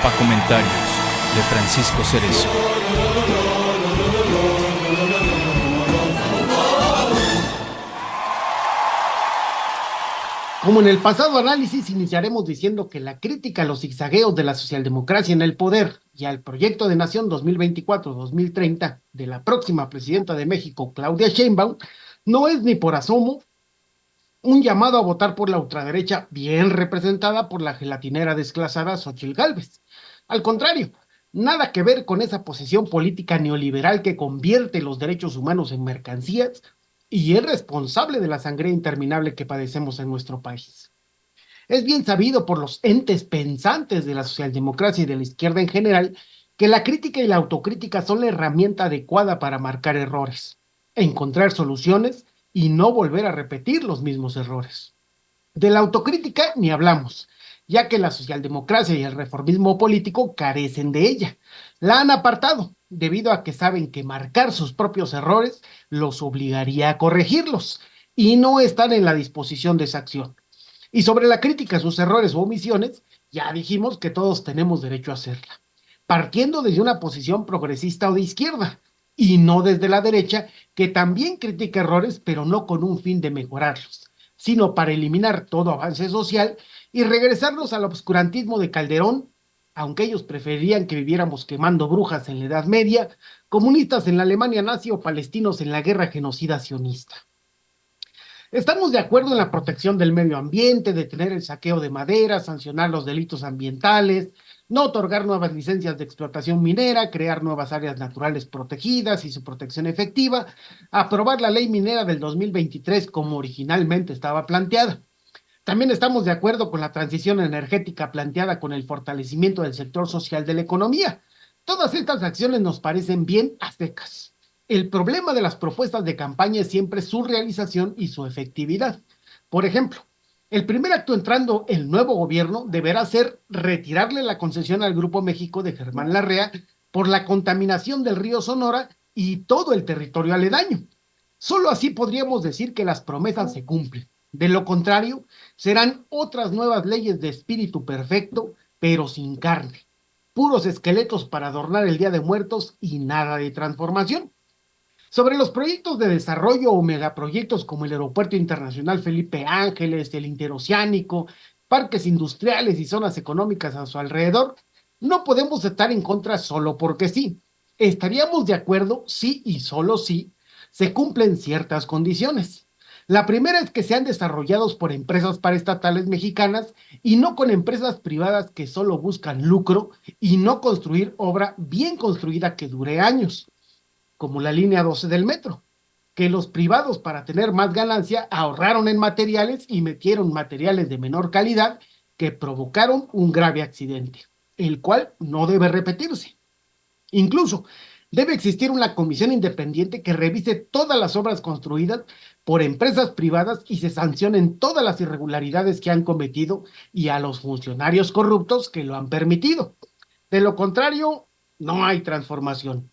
Papa Comentarios de Francisco Cerezo. Como en el pasado análisis, iniciaremos diciendo que la crítica a los zigzagueos de la socialdemocracia en el poder y al proyecto de nación 2024-2030 de la próxima presidenta de México, Claudia Sheinbaum, no es ni por asomo un llamado a votar por la ultraderecha bien representada por la gelatinera desclasada Xóchitl Gálvez. Al contrario, nada que ver con esa posición política neoliberal que convierte los derechos humanos en mercancías y es responsable de la sangría interminable que padecemos en nuestro país. Es bien sabido por los entes pensantes de la socialdemocracia y de la izquierda en general que la crítica y la autocrítica son la herramienta adecuada para marcar errores, encontrar soluciones y no volver a repetir los mismos errores. De la autocrítica ni hablamos, ya que la socialdemocracia y el reformismo político carecen de ella. La han apartado, debido a que saben que marcar sus propios errores los obligaría a corregirlos, y no están en la disposición de esa acción. Y sobre la crítica a sus errores o omisiones, ya dijimos que todos tenemos derecho a hacerla, partiendo desde una posición progresista o de izquierda, y no desde la derecha, que también critica errores, pero no con un fin de mejorarlos, sino para eliminar todo avance social y regresarnos al obscurantismo de Calderón, aunque ellos preferirían que viviéramos quemando brujas en la Edad Media, comunistas en la Alemania nazi o palestinos en la guerra genocida sionista. Estamos de acuerdo en la protección del medio ambiente, detener el saqueo de madera, sancionar los delitos ambientales, no otorgar nuevas licencias de explotación minera, crear nuevas áreas naturales protegidas y su protección efectiva, aprobar la ley minera del 2023 como originalmente estaba planteada. También estamos de acuerdo con la transición energética planteada con el fortalecimiento del sector social de la economía. Todas estas acciones nos parecen bien a secas. El problema de las propuestas de campaña es siempre su realización y su efectividad. Por ejemplo, el primer acto entrando el nuevo gobierno deberá ser retirarle la concesión al Grupo México de Germán Larrea por la contaminación del río Sonora y todo el territorio aledaño. Solo así podríamos decir que las promesas se cumplen. De lo contrario, serán otras nuevas leyes de espíritu perfecto, pero sin carne. Puros esqueletos para adornar el Día de Muertos y nada de transformación. Sobre los proyectos de desarrollo o megaproyectos como el Aeropuerto Internacional Felipe Ángeles, el Interoceánico, parques industriales y zonas económicas a su alrededor, no podemos estar en contra solo porque sí. Estaríamos de acuerdo si y solo si se cumplen ciertas condiciones. La primera es que sean desarrollados por empresas paraestatales mexicanas y no con empresas privadas que solo buscan lucro y no construir obra bien construida que dure años, como la línea 12 del metro, que los privados para tener más ganancia ahorraron en materiales y metieron materiales de menor calidad que provocaron un grave accidente, el cual no debe repetirse. Incluso debe existir una comisión independiente que revise todas las obras construidas por empresas privadas y se sancionen todas las irregularidades que han cometido y a los funcionarios corruptos que lo han permitido. De lo contrario, no hay transformación.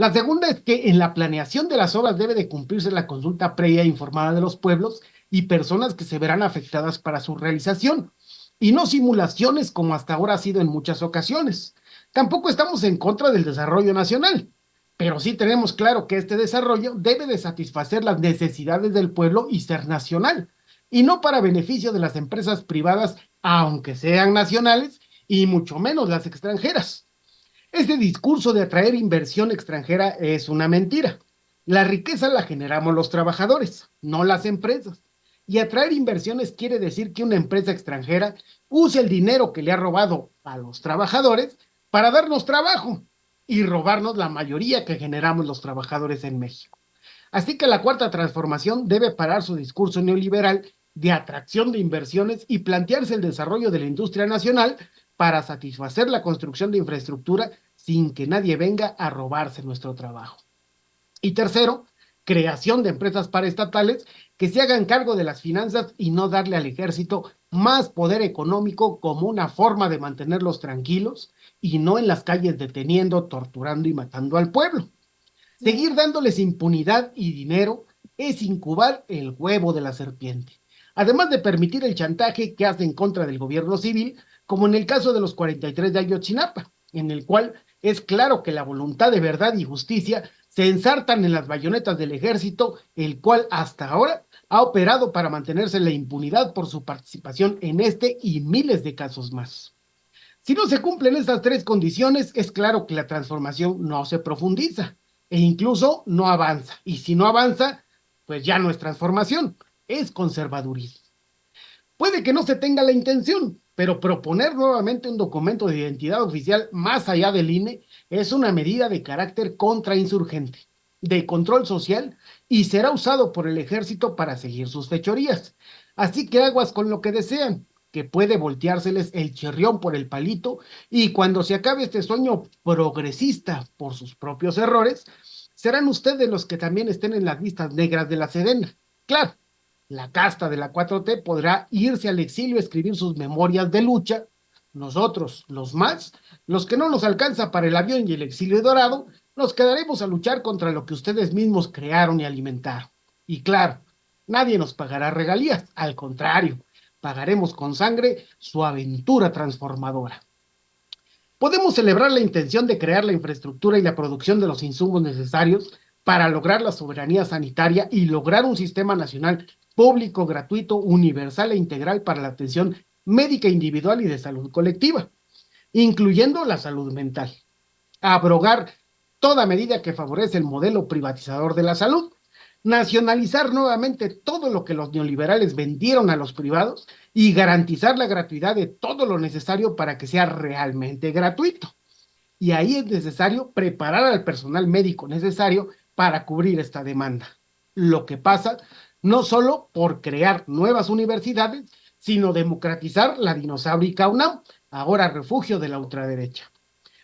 La segunda es que en la planeación de las obras debe de cumplirse la consulta previa e informada de los pueblos y personas que se verán afectadas para su realización, y no simulaciones como hasta ahora ha sido en muchas ocasiones. Tampoco estamos en contra del desarrollo nacional, pero sí tenemos claro que este desarrollo debe de satisfacer las necesidades del pueblo y ser nacional, y no para beneficio de las empresas privadas, aunque sean nacionales, y mucho menos las extranjeras. Este discurso de atraer inversión extranjera es una mentira. La riqueza la generamos los trabajadores, no las empresas. Y atraer inversiones quiere decir que una empresa extranjera use el dinero que le ha robado a los trabajadores para darnos trabajo y robarnos la mayoría que generamos los trabajadores en México. Así que la cuarta transformación debe parar su discurso neoliberal de atracción de inversiones y plantearse el desarrollo de la industria nacional para satisfacer la construcción de infraestructura sin que nadie venga a robarse nuestro trabajo. Y tercero, creación de empresas paraestatales que se hagan cargo de las finanzas y no darle al ejército más poder económico como una forma de mantenerlos tranquilos y no en las calles deteniendo, torturando y matando al pueblo. Seguir dándoles impunidad y dinero es incubar el huevo de la serpiente. además de permitir el chantaje que hace en contra del gobierno civil, como en el caso de los 43 de Ayotzinapa, en el cual es claro que la voluntad de verdad y justicia se ensartan en las bayonetas del ejército, el cual hasta ahora ha operado para mantenerse en la impunidad por su participación en este y miles de casos más. Si no se cumplen estas tres condiciones, es claro que la transformación no se profundiza e incluso no avanza. Y si no avanza, pues ya no es transformación, es conservadurismo. Puede que no se tenga la intención, pero proponer nuevamente un documento de identidad oficial más allá del INE es una medida de carácter contrainsurgente, de control social, y será usado por el ejército para seguir sus fechorías. Así que aguas con lo que desean, que puede volteárseles el chirrión por el palito, y cuando se acabe este sueño progresista por sus propios errores, serán ustedes los que también estén en las listas negras de la Sedena. Claro, la casta de la 4T podrá irse al exilio a escribir sus memorias de lucha. Nosotros, los más, los que no nos alcanza para el avión y el exilio dorado, nos quedaremos a luchar contra lo que ustedes mismos crearon y alimentaron. Y claro, nadie nos pagará regalías, al contrario, pagaremos con sangre su aventura transformadora. Podemos celebrar la intención de crear la infraestructura y la producción de los insumos necesarios para lograr la soberanía sanitaria y lograr un sistema nacional público, gratuito, universal e integral para la atención médica individual y de salud colectiva, incluyendo la salud mental. Abrogar toda medida que favorece el modelo privatizador de la salud, nacionalizar nuevamente todo lo que los neoliberales vendieron a los privados y garantizar la gratuidad de todo lo necesario para que sea realmente gratuito. Y ahí es necesario preparar al personal médico necesario para cubrir esta demanda. Lo que pasa no solo por crear nuevas universidades, sino democratizar la dinosaurica UNAM, ahora refugio de la ultraderecha.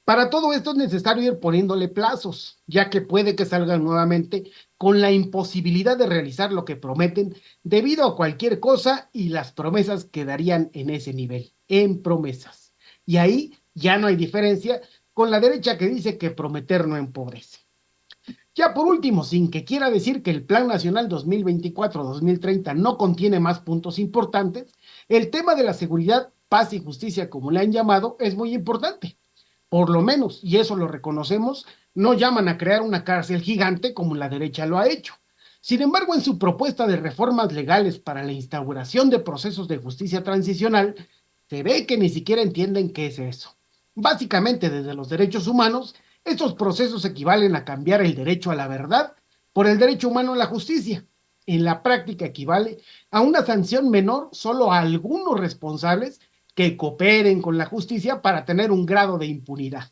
Para todo esto es necesario ir poniéndole plazos, ya que puede que salgan nuevamente con la imposibilidad de realizar lo que prometen debido a cualquier cosa, y las promesas quedarían en ese nivel, en promesas. Y ahí ya no hay diferencia con la derecha que dice que prometer no empobrece. Ya por último, sin que quiera decir que el Plan Nacional 2024-2030 no contiene más puntos importantes, el tema de la seguridad, paz y justicia, como le han llamado, es muy importante. Por lo menos, y eso lo reconocemos, no llaman a crear una cárcel gigante como la derecha lo ha hecho. Sin embargo, en su propuesta de reformas legales para la instauración de procesos de justicia transicional, se ve que ni siquiera entienden qué es eso. Básicamente, desde los derechos humanos, estos procesos equivalen a cambiar el derecho a la verdad por el derecho humano a la justicia. En la práctica equivale a una sanción menor solo a algunos responsables que cooperen con la justicia para tener un grado de impunidad,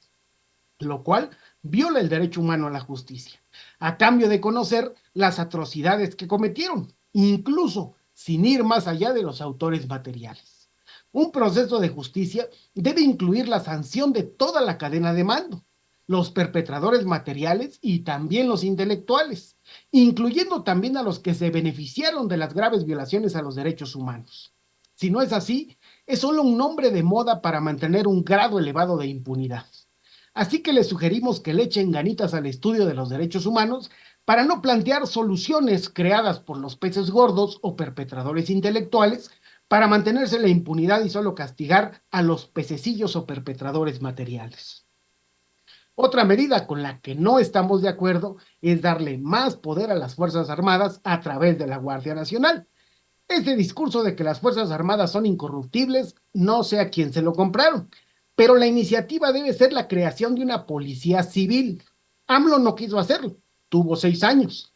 lo cual viola el derecho humano a la justicia, a cambio de conocer las atrocidades que cometieron, incluso sin ir más allá de los autores materiales. Un proceso de justicia debe incluir la sanción de toda la cadena de mando, los perpetradores materiales y también los intelectuales, incluyendo también a los que se beneficiaron de las graves violaciones a los derechos humanos. Si no es así, es solo un nombre de moda para mantener un grado elevado de impunidad. Así que les sugerimos que le echen ganitas al estudio de los derechos humanos para no plantear soluciones creadas por los peces gordos o perpetradores intelectuales para mantenerse en la impunidad y solo castigar a los pececillos o perpetradores materiales. Otra medida con la que no estamos de acuerdo es darle más poder a las Fuerzas Armadas a través de la Guardia Nacional. Este discurso de que las Fuerzas Armadas son incorruptibles, no sé a quién se lo compraron, pero la iniciativa debe ser la creación de una policía civil. AMLO no quiso hacerlo, tuvo 6 años.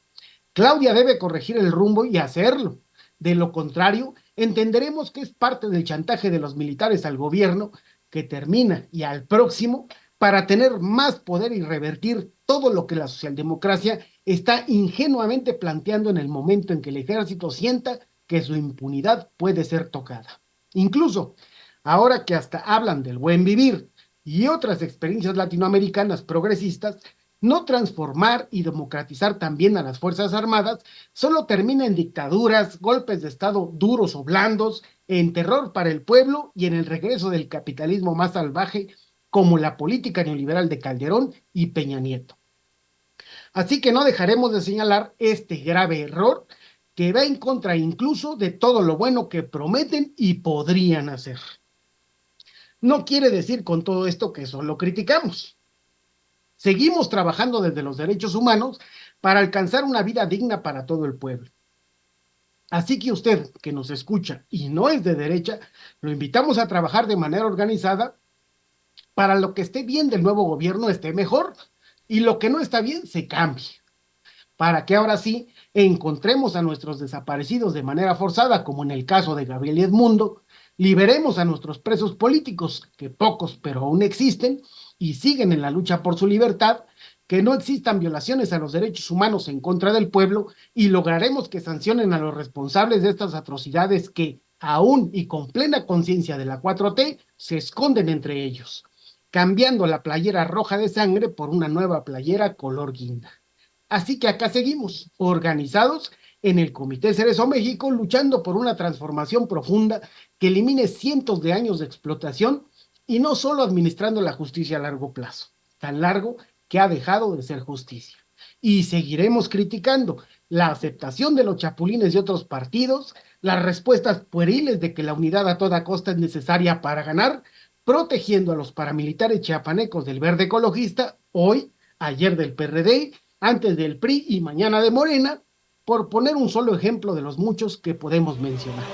Claudia debe corregir el rumbo y hacerlo. De lo contrario, entenderemos que es parte del chantaje de los militares al gobierno que termina y al próximo para tener más poder y revertir todo lo que la socialdemocracia está ingenuamente planteando en el momento en que el ejército sienta que su impunidad puede ser tocada. Incluso, ahora que hasta hablan del buen vivir y otras experiencias latinoamericanas progresistas, no transformar y democratizar también a las Fuerzas Armadas solo termina en dictaduras, golpes de Estado duros o blandos, en terror para el pueblo y en el regreso del capitalismo más salvaje, como la política neoliberal de Calderón y Peña Nieto. Así que no dejaremos de señalar este grave error que va en contra incluso de todo lo bueno que prometen y podrían hacer. No quiere decir con todo esto que solo criticamos. Seguimos trabajando desde los derechos humanos para alcanzar una vida digna para todo el pueblo. Así que usted que nos escucha y no es de derecha, lo invitamos a trabajar de manera organizada para lo que esté bien del nuevo gobierno esté mejor y lo que no está bien se cambie, para que ahora sí encontremos a nuestros desaparecidos de manera forzada, como en el caso de Gabriel y Edmundo, liberemos a nuestros presos políticos, que pocos pero aún existen, y siguen en la lucha por su libertad, que no existan violaciones a los derechos humanos en contra del pueblo, y lograremos que sancionen a los responsables de estas atrocidades que, aún y con plena conciencia de la 4T, se esconden entre ellos, cambiando la playera roja de sangre por una nueva playera color guinda. Así que acá seguimos, organizados en el Comité Cerezo México, luchando por una transformación profunda que elimine cientos de años de explotación y no solo administrando la justicia a largo plazo, tan largo que ha dejado de ser justicia. Y seguiremos criticando la aceptación de los chapulines de otros partidos, las respuestas pueriles de que la unidad a toda costa es necesaria para ganar, protegiendo a los paramilitares chiapanecos del verde ecologista, hoy, ayer del PRD, antes del PRI y mañana de Morena, por poner un solo ejemplo de los muchos que podemos mencionar.